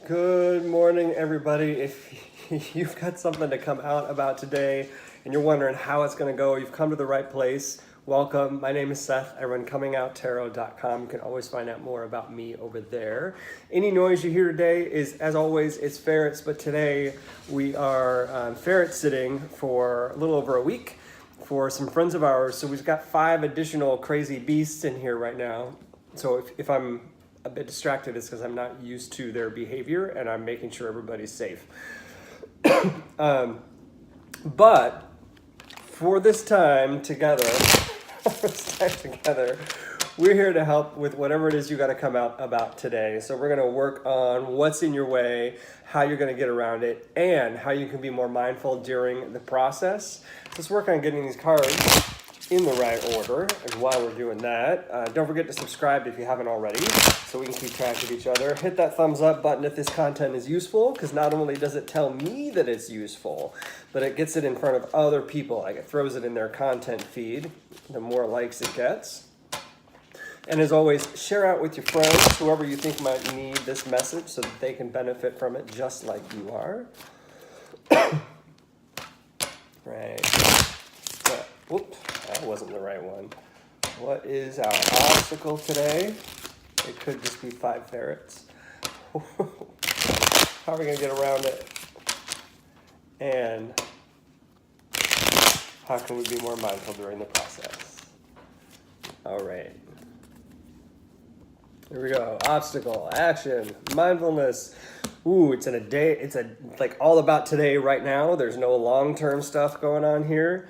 Good morning, everybody. If you've got something to come out about today and you're wondering how it's going to go, you've come to the right place. Welcome. My name is Seth. I run Comingouttarot.com. You can always find out more about me over there. Any noise you hear today is, as always, it's ferrets, but today we are ferret sitting for a little over a week for some friends of ours. So we've got 5 additional crazy beasts in here right now. So if I'm a bit distracted, it's because I'm not used to their behavior and I'm making sure everybody's safe. But for this time together, we're here to help with whatever it is you got to come out about today. So we're going to work on what's in your way, how you're going to get around it, and how you can be more mindful during the process. Let's work on getting these cards in the right order. And while we're doing that, don't forget to subscribe if you haven't already, so we can keep track of each other. Hit that thumbs up button if this content is useful, because not only does it tell me that it's useful, but it gets it in front of other people. Like, it throws it in their content feed. The more likes it gets. And as always, share out with your friends, whoever you think might need this message, so that they can benefit from it just like you are. Right. Whoop, that wasn't the right one. What is our obstacle today? It could just be 5 ferrets. How are we going to get around it? And how can we be more mindful during the process? All right. Here we go. Obstacle, action, mindfulness. Ooh, it's in a day. It's like all about today right now. There's no long-term stuff going on here.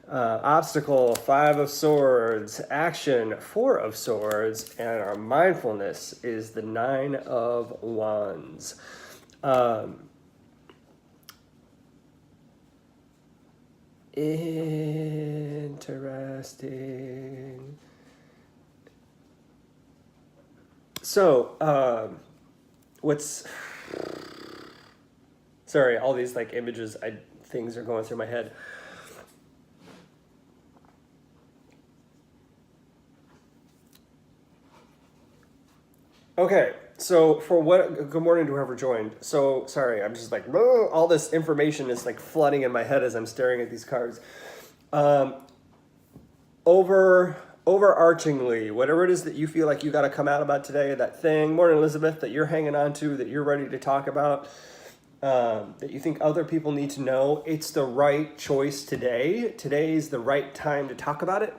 Obstacle, 5 of Swords. Action, 4 of Swords. And our mindfulness is the 9 of Wands. Interesting. So, sorry, all these like images, things are going through my head. Okay, so good morning to whoever joined. So, sorry, I'm just like, all this information is like flooding in my head as I'm staring at these cards. Overarchingly, whatever it is that you feel like you got to come out about today, that thing, morning Elizabeth, that you're hanging on to, that you're ready to talk about, that you think other people need to know, it's the right choice today. Today is the right time to talk about it.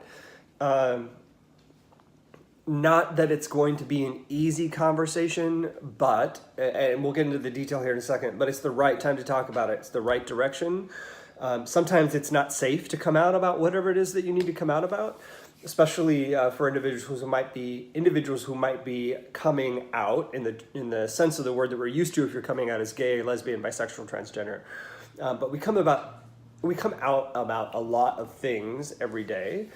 Not that it's going to be an easy conversation, but, and we'll get into the detail here in a second, but it's the right time to talk about it. It's the right direction. Sometimes it's not safe to come out about whatever it is that you need to come out about, especially for individuals who might be coming out in the sense of the word that we're used to if you're coming out as gay, lesbian, bisexual, transgender. But we come out about a lot of things every day.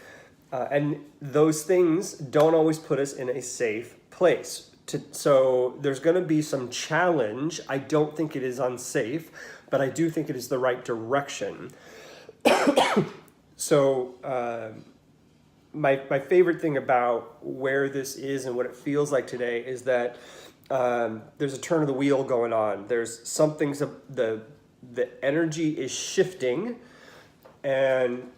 And those things don't always put us in a safe place. So there's going to be some challenge. I don't think it is unsafe, but I do think it is the right direction. So my favorite thing about where this is and what it feels like today is that there's a turn of the wheel going on. There's the energy is shifting, and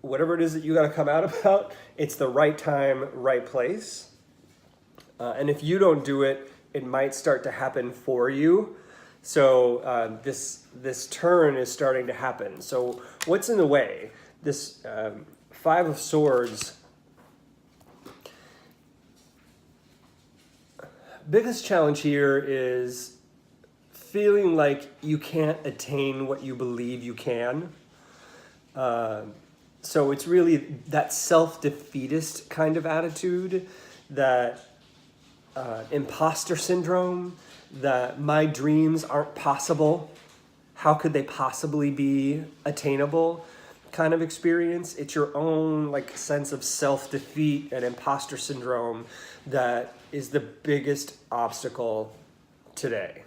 whatever it is that you got to come out about, it's the right time, right place. And if you don't do it, it might start to happen for you. So this turn is starting to happen. So what's in the way? This 5 of Swords. Biggest challenge here is feeling like you can't attain what you believe you can. So it's really that self-defeatist kind of attitude, that imposter syndrome, that my dreams aren't possible. How could they possibly be attainable kind of experience? It's your own like sense of self-defeat and imposter syndrome that is the biggest obstacle today.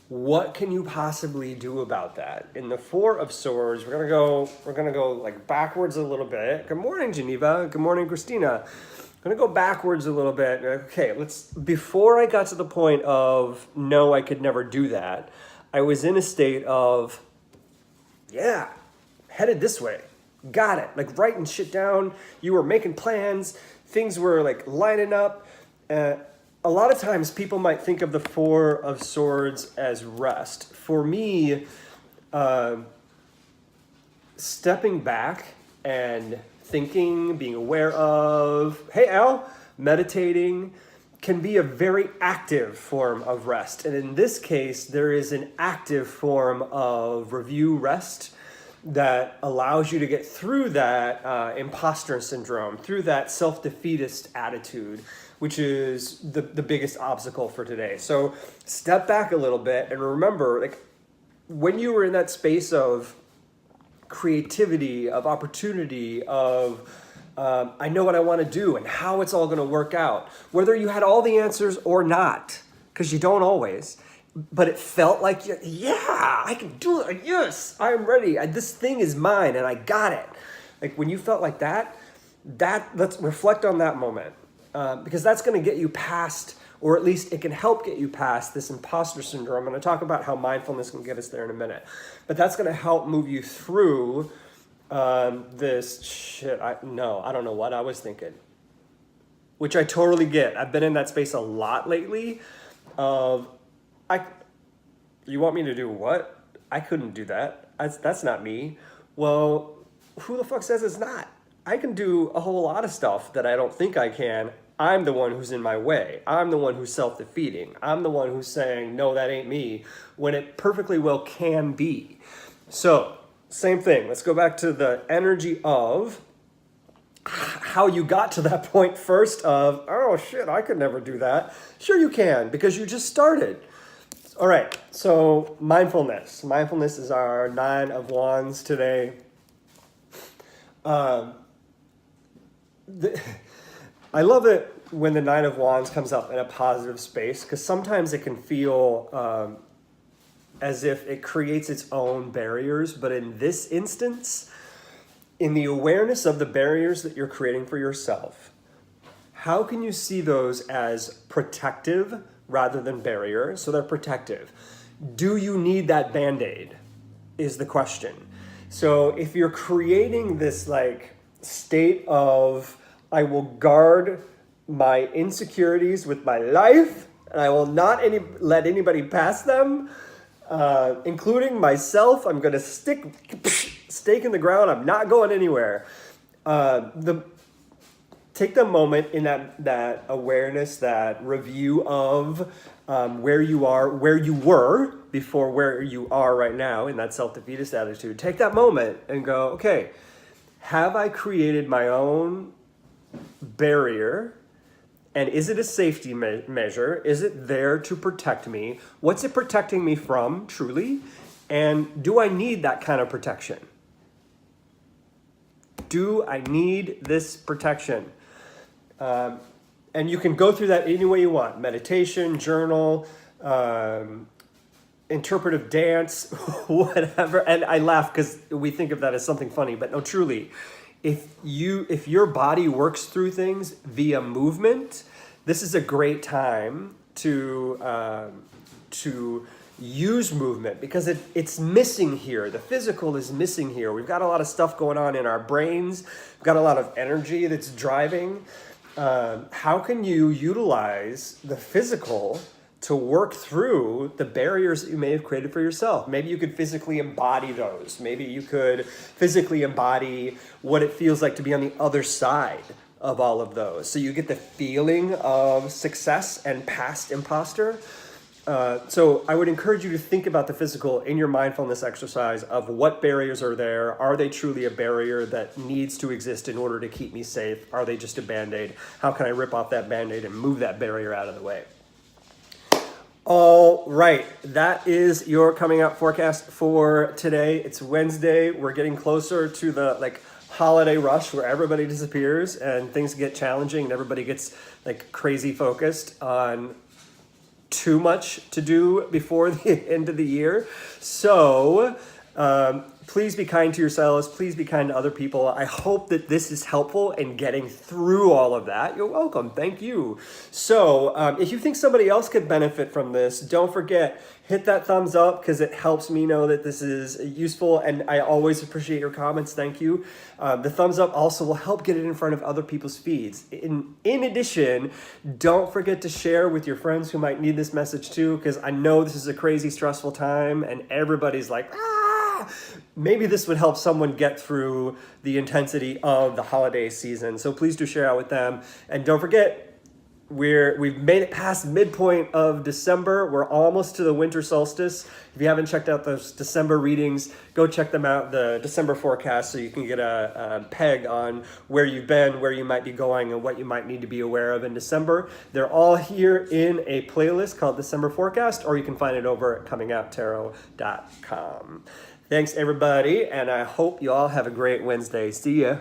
What can you possibly do about that? In the 4 of Swords, we're gonna go like backwards a little bit. Good morning, Geneva. Good morning, Christina. I'm going to go backwards a little bit. Okay, before I got to the point of, no, I could never do that, I was in a state of, yeah, headed this way. Got it. Like writing shit down. You were making plans. Things were like lining up. A lot of times people might think of the Four of Swords as rest. For me, stepping back and thinking, being aware of, hey Al, meditating can be a very active form of rest. And in this case, there is an active form of review rest that allows you to get through that imposter syndrome, through that self-defeatist attitude, which is the biggest obstacle for today. So step back a little bit and remember, like, when you were in that space of creativity, of opportunity, of I know what I want to do and how it's all going to work out, whether you had all the answers or not, because you don't always, but it felt like, yeah, I can do it. Yes, I'm ready. This thing is mine and I got it. Like when you felt like that, let's reflect on that moment, because that's going to get you past, or at least it can help get you past this imposter syndrome. I'm going to talk about how mindfulness can get us there in a minute, but that's going to help move you through this shit. I don't know what I was thinking, which I totally get. I've been in that space a lot lately of, you want me to do what? I couldn't do that. That's not me. Well, who the fuck says it's not? I can do a whole lot of stuff that I don't think I can. I'm the one who's in my way. I'm the one who's self-defeating. I'm the one who's saying, no, that ain't me, when it perfectly well can be. So, same thing. Let's go back to the energy of how you got to that point first of, oh shit, I could never do that. Sure you can, because you just started. All right, so mindfulness. Mindfulness is our 9 of Wands today. I love it when the 9 of Wands comes up in a positive space, because sometimes it can feel as if it creates its own barriers. But in this instance, in the awareness of the barriers that you're creating for yourself, how can you see those as protective rather than barrier? So they're protective. Do you need that Band-Aid is the question. So if you're creating this like state of, I will guard my insecurities with my life, and I will not let anybody pass them, including myself. I'm going to stake in the ground. I'm not going anywhere. Take the moment in that awareness, that review of where you are, where you were before where you are right now in that self-defeatist attitude. Take that moment and go, okay, have I created my own barrier? And is it a safety measure? Is it there to protect me? What's it protecting me from, truly? And do I need that kind of protection? Do I need this protection? And you can go through that any way you want. Meditation, journal, interpretive dance, whatever. And I laugh because we think of that as something funny, but no, truly. If your body works through things via movement, this is a great time to use movement, because it's missing here. The physical is missing here. We've got a lot of stuff going on in our brains. We've got a lot of energy that's driving. How can you utilize the physical to work through the barriers that you may have created for yourself? Maybe you could physically embody those. Maybe you could physically embody what it feels like to be on the other side of all of those. So you get the feeling of success and past imposter. So I would encourage you to think about the physical in your mindfulness exercise of what barriers are there. Are they truly a barrier that needs to exist in order to keep me safe? Are they just a Band-Aid? How can I rip off that Band-Aid and move that barrier out of the way? All right, that is your coming out forecast for today. It's Wednesday. We're getting closer to the holiday rush where everybody disappears and things get challenging and everybody gets crazy focused on too much to do before the end of the year. So Please be kind to yourselves. Please be kind to other people. I hope that this is helpful in getting through all of that. You're welcome. Thank you. So if you think somebody else could benefit from this, don't forget, hit that thumbs up because it helps me know that this is useful, and I always appreciate your comments. Thank you. The thumbs up also will help get it in front of other people's feeds. In addition, don't forget to share with your friends who might need this message too, because I know this is a crazy, stressful time and everybody's like, maybe this would help someone get through the intensity of the holiday season. So please do share out with them. And don't forget, we've made it past midpoint of December. We're almost to the winter solstice. If you haven't checked out those December readings, go check them out, the December forecast, so you can get a peg on where you've been, where you might be going, and what you might need to be aware of in December. They're all here in a playlist called December Forecast, or you can find it over at Comingouttarot.com. Thanks, everybody, and I hope you all have a great Wednesday. See ya.